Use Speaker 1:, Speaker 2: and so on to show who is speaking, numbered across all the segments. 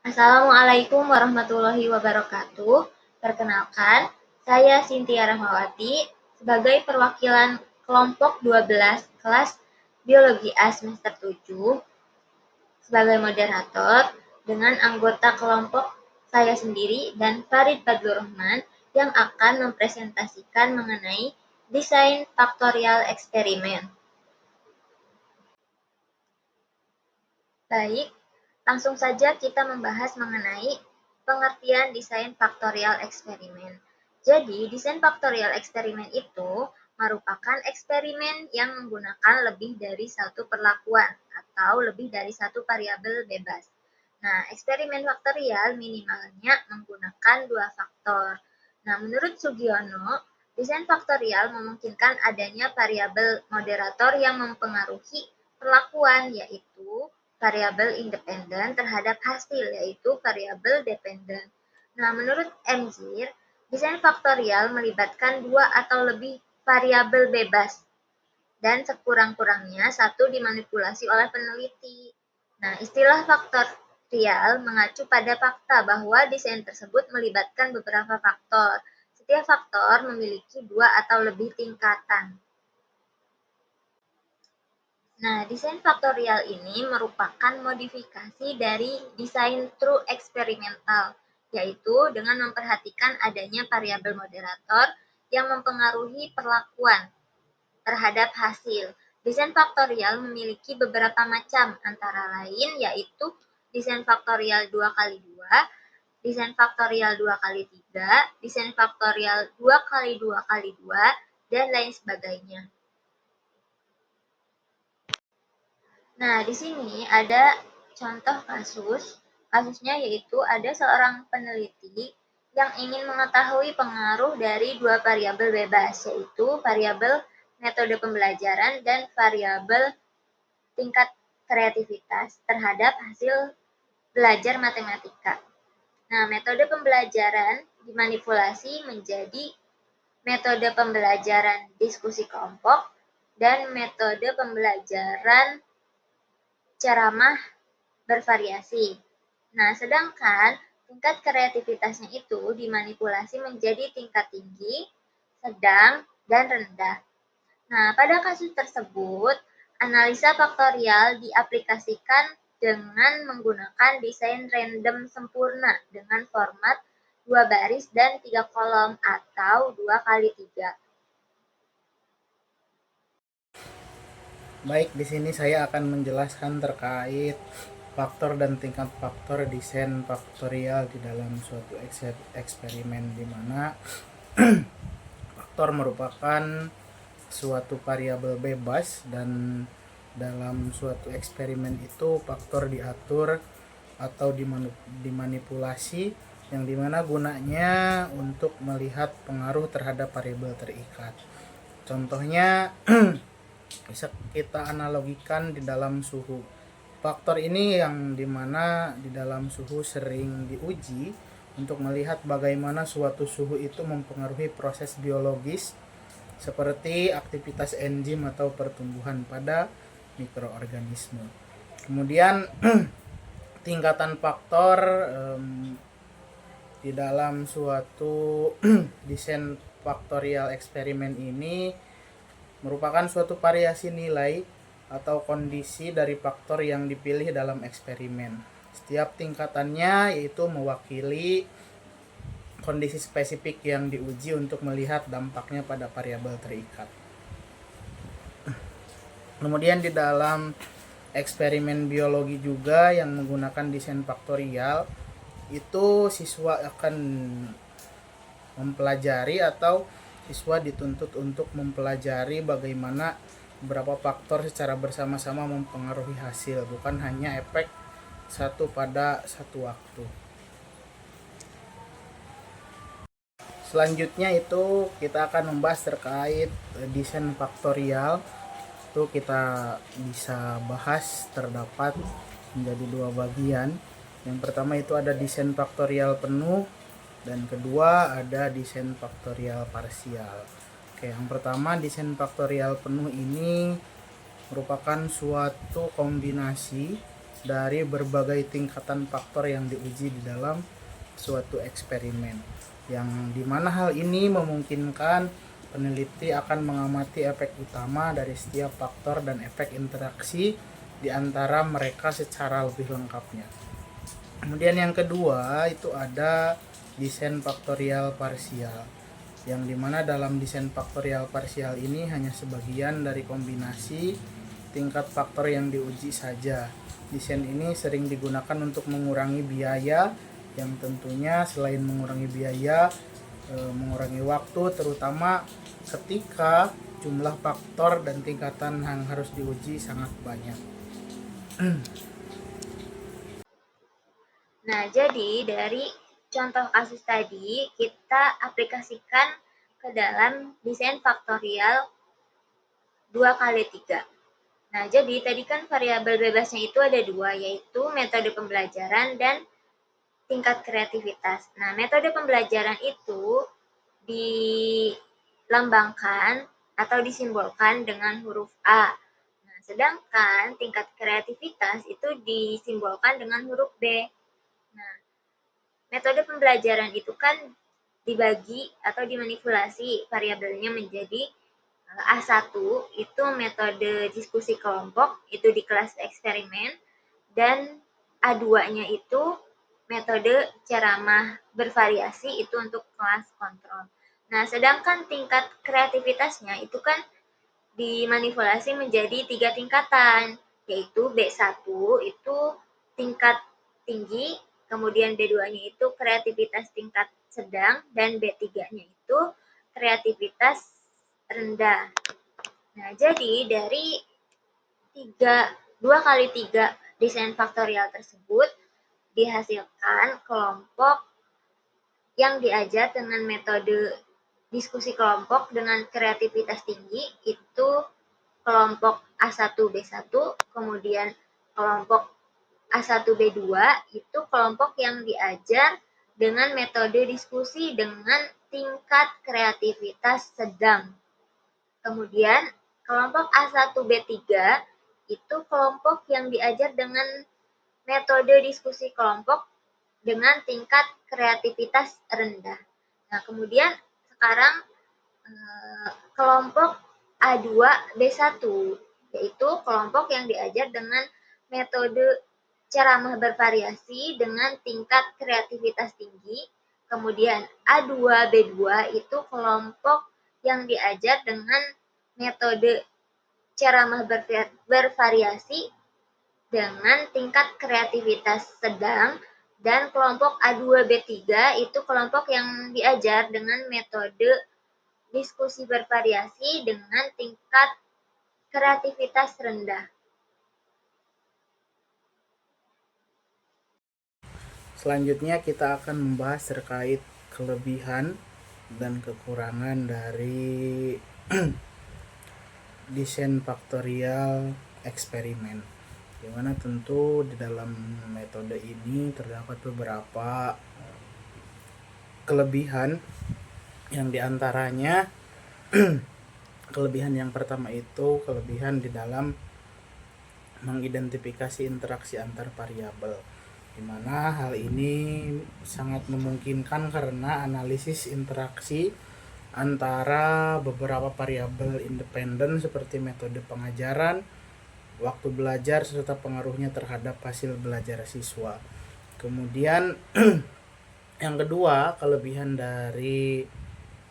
Speaker 1: Assalamualaikum warahmatullahi wabarakatuh. Perkenalkan, saya Cynthia Rahmawati sebagai perwakilan kelompok 12 kelas Biologi A semester 7 sebagai moderator dengan anggota kelompok saya sendiri dan Farid Badlur Rahman yang akan mempresentasikan mengenai desain faktorial eksperimen. Baik, langsung saja kita membahas mengenai pengertian desain faktorial eksperimen. Jadi, desain faktorial eksperimen itu merupakan eksperimen yang menggunakan lebih dari satu perlakuan atau lebih dari satu variabel bebas. Nah, eksperimen faktorial minimalnya menggunakan dua faktor. Nah, menurut Sugiono, desain faktorial memungkinkan adanya variabel moderator yang mempengaruhi perlakuan, yaitu variabel independen terhadap hasil, yaitu variabel dependen. Nah, menurut Emzir, desain faktorial melibatkan dua atau lebih variabel bebas dan sekurang-kurangnya satu dimanipulasi oleh peneliti. Nah, istilah faktorial mengacu pada fakta bahwa desain tersebut melibatkan beberapa faktor. Setiap faktor memiliki dua atau lebih tingkatan. Nah, desain faktorial ini merupakan modifikasi dari desain true eksperimental, yaitu dengan memperhatikan adanya variabel moderator yang mempengaruhi perlakuan terhadap hasil. Desain faktorial memiliki beberapa macam, antara lain yaitu desain faktorial 2 kali 2, desain faktorial 2 kali 3, desain faktorial 2 kali 2 kali 2, dan lain sebagainya. Nah, di sini ada contoh kasus. Kasusnya yaitu ada seorang peneliti yang ingin mengetahui pengaruh dari dua variabel bebas, yaitu variabel metode pembelajaran dan variabel tingkat kreativitas terhadap hasil belajar matematika. Nah, metode pembelajaran dimanipulasi menjadi metode pembelajaran diskusi kelompok dan metode pembelajaran ceramah bervariasi. Nah, sedangkan tingkat kreativitasnya itu dimanipulasi menjadi tingkat tinggi, sedang, dan rendah. Nah, pada kasus tersebut, analisa faktorial diaplikasikan dengan menggunakan desain random sempurna dengan format 2 baris dan 3 kolom atau 2 kali 3.
Speaker 2: Baik, di sini saya akan menjelaskan terkait faktor dan tingkat faktor desain faktorial di dalam suatu eksperimen, di mana faktor merupakan suatu variabel bebas, dan dalam suatu eksperimen itu faktor diatur atau dimanipulasi, yang dimana gunanya untuk melihat pengaruh terhadap variabel terikat. Contohnya bisa kita analogikan di dalam suhu. Faktor ini yang dimana di dalam suhu sering diuji untuk melihat bagaimana suatu suhu itu mempengaruhi proses biologis seperti aktivitas enzim atau pertumbuhan pada mikroorganisme. Kemudian tingkatan faktor di dalam suatu desain faktorial eksperimen ini merupakan suatu variasi nilai atau kondisi dari faktor yang dipilih dalam eksperimen. Setiap tingkatannya yaitu mewakili kondisi spesifik yang diuji untuk melihat dampaknya pada variabel terikat. Kemudian di dalam eksperimen biologi juga yang menggunakan desain faktorial, itu siswa akan mempelajari atau siswa dituntut untuk mempelajari bagaimana beberapa faktor secara bersama-sama mempengaruhi hasil, bukan hanya efek satu pada satu waktu. Selanjutnya itu kita akan membahas terkait desain faktorial. Itu kita bisa bahas terdapat menjadi dua bagian. Yang pertama itu ada desain faktorial penuh, dan kedua ada desain faktorial parsial. Oke, yang pertama desain faktorial penuh ini merupakan suatu kombinasi dari berbagai tingkatan faktor yang diuji di dalam suatu eksperimen, yang dimana hal ini memungkinkan peneliti akan mengamati efek utama dari setiap faktor dan efek interaksi di antara mereka secara lebih lengkapnya. Kemudian yang kedua itu ada desain faktorial parsial, yang dimana dalam desain faktorial parsial ini hanya sebagian dari kombinasi tingkat faktor yang diuji saja. Desain ini sering digunakan untuk mengurangi biaya, yang tentunya selain mengurangi biaya, mengurangi waktu, terutama ketika jumlah faktor dan tingkatan yang harus diuji sangat banyak.
Speaker 1: Nah, jadi dari contoh kasus tadi, kita aplikasikan ke dalam desain faktorial 2x3. Nah, jadi tadi kan variabel bebasnya itu ada dua, yaitu metode pembelajaran dan tingkat kreativitas. Nah, metode pembelajaran itu dilambangkan atau disimbolkan dengan huruf A. Nah, sedangkan tingkat kreativitas itu disimbolkan dengan huruf B. Nah, metode pembelajaran itu kan dibagi atau dimanipulasi variabelnya menjadi A1 itu metode diskusi kelompok, itu di kelas eksperimen, dan A2-nya itu metode ceramah bervariasi, itu untuk kelas kontrol. Nah, sedangkan tingkat kreativitasnya itu kan dimanipulasi menjadi 3 tingkatan, yaitu B1 itu tingkat tinggi, kemudian B2-nya itu kreativitas tingkat sedang, dan B3-nya itu kreativitas rendah. Nah, jadi dari 2x3 desain faktorial tersebut dihasilkan kelompok yang diajar dengan metode diskusi kelompok dengan kreativitas tinggi, itu kelompok A1B1, kemudian kelompok A1B2 itu kelompok yang diajar dengan metode diskusi dengan tingkat kreativitas sedang. Kemudian kelompok A1B3 itu kelompok yang diajar dengan metode diskusi kelompok dengan tingkat kreativitas rendah. Nah, kemudian sekarang kelompok A2B1, yaitu kelompok yang diajar dengan metode ceramah bervariasi dengan tingkat kreativitas tinggi. Kemudian A2B2 itu kelompok yang diajar dengan metode ceramah bervariasi dengan tingkat kreativitas sedang. Dan kelompok A2B3 itu kelompok yang diajar dengan metode diskusi bervariasi dengan tingkat kreativitas rendah.
Speaker 2: Selanjutnya kita akan membahas terkait kelebihan dan kekurangan dari desain faktorial eksperimen, dimana tentu di dalam metode ini terdapat beberapa kelebihan, yang diantaranya kelebihan yang pertama itu kelebihan di dalam mengidentifikasi interaksi antar variabel, di mana hal ini sangat memungkinkan karena analisis interaksi antara beberapa variabel independen seperti metode pengajaran, waktu belajar, serta pengaruhnya terhadap hasil belajar siswa. Kemudian yang kedua, kelebihan dari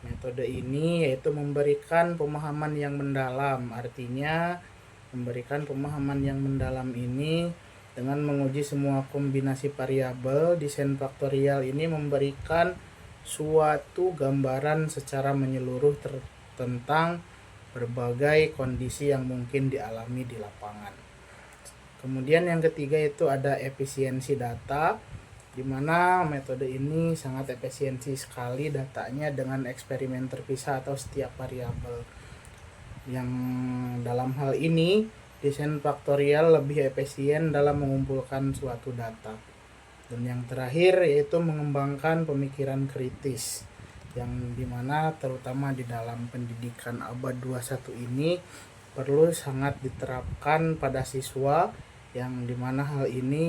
Speaker 2: metode ini yaitu memberikan pemahaman yang mendalam. Artinya memberikan pemahaman yang mendalam ini dengan menguji semua kombinasi variabel, desain faktorial ini memberikan suatu gambaran secara menyeluruh tentang berbagai kondisi yang mungkin dialami di lapangan. Kemudian yang ketiga itu ada efisiensi data, di mana metode ini sangat efisiensi sekali datanya dengan eksperimen terpisah atau setiap variabel. Yang dalam hal ini desain faktorial lebih efisien dalam mengumpulkan suatu data. Dan yang terakhir yaitu mengembangkan pemikiran kritis, yang dimana terutama di dalam pendidikan abad 21 ini perlu sangat diterapkan pada siswa, yang dimana hal ini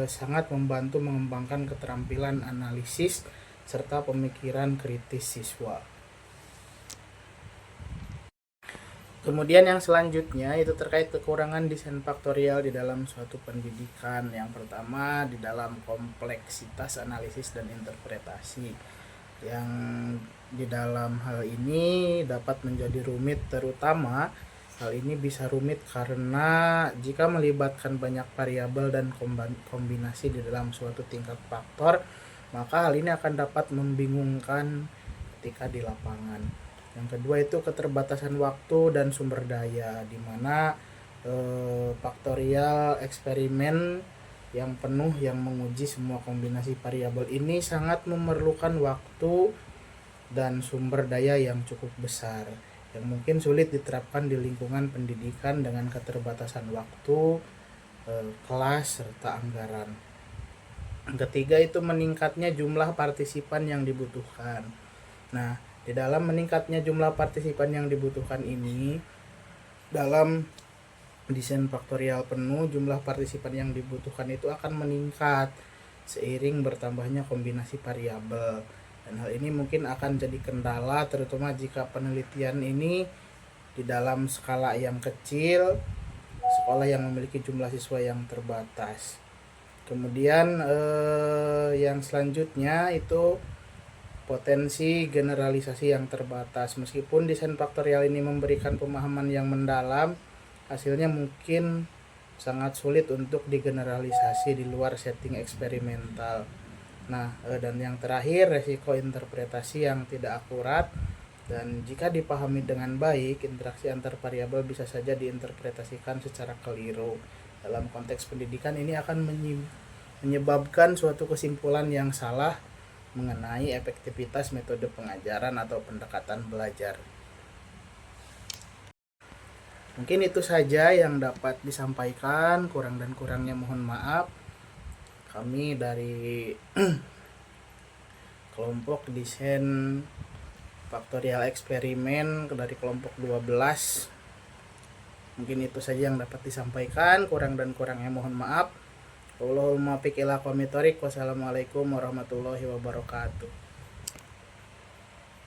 Speaker 2: sangat membantu mengembangkan keterampilan analisis serta pemikiran kritis siswa. Kemudian yang selanjutnya itu terkait kekurangan desain faktorial di dalam suatu pendidikan. Yang pertama di dalam kompleksitas analisis dan interpretasi. Yang di dalam hal ini dapat menjadi rumit, terutama hal ini bisa rumit karena jika melibatkan banyak variabel dan kombinasi di dalam suatu tingkat faktor, maka hal ini akan dapat membingungkan ketika di lapangan. Yang kedua itu keterbatasan waktu dan sumber daya, di mana faktorial eksperimen yang penuh yang menguji semua kombinasi variabel ini sangat memerlukan waktu dan sumber daya yang cukup besar, yang mungkin sulit diterapkan di lingkungan pendidikan dengan keterbatasan waktu, kelas, serta anggaran. Yang ketiga itu meningkatnya jumlah partisipan yang dibutuhkan. Nah, di dalam meningkatnya jumlah partisipan yang dibutuhkan ini, dalam desain faktorial penuh, jumlah partisipan yang dibutuhkan itu akan meningkat seiring bertambahnya kombinasi variabel. Dan hal ini mungkin akan jadi kendala, terutama jika penelitian ini di dalam skala yang kecil, sekolah yang memiliki jumlah siswa yang terbatas. Kemudian yang selanjutnya itu potensi generalisasi yang terbatas. Meskipun desain faktorial ini memberikan pemahaman yang mendalam, hasilnya mungkin sangat sulit untuk digeneralisasi di luar setting eksperimental. Nah, dan yang terakhir, resiko interpretasi yang tidak akurat, dan jika dipahami dengan baik, interaksi antar variabel bisa saja diinterpretasikan secara keliru. Dalam konteks pendidikan ini akan menyebabkan suatu kesimpulan yang salah mengenai efektivitas metode pengajaran atau pendekatan belajar. Mungkin itu saja yang dapat disampaikan, kurang dan kurangnya mohon maaf. Kami dari kelompok desain faktorial eksperimen dari kelompok 12. Mungkin itu saja yang dapat disampaikan, kurang dan kurangnya mohon maaf. Wassalamualaikum warahmatullahi wabarakatuh.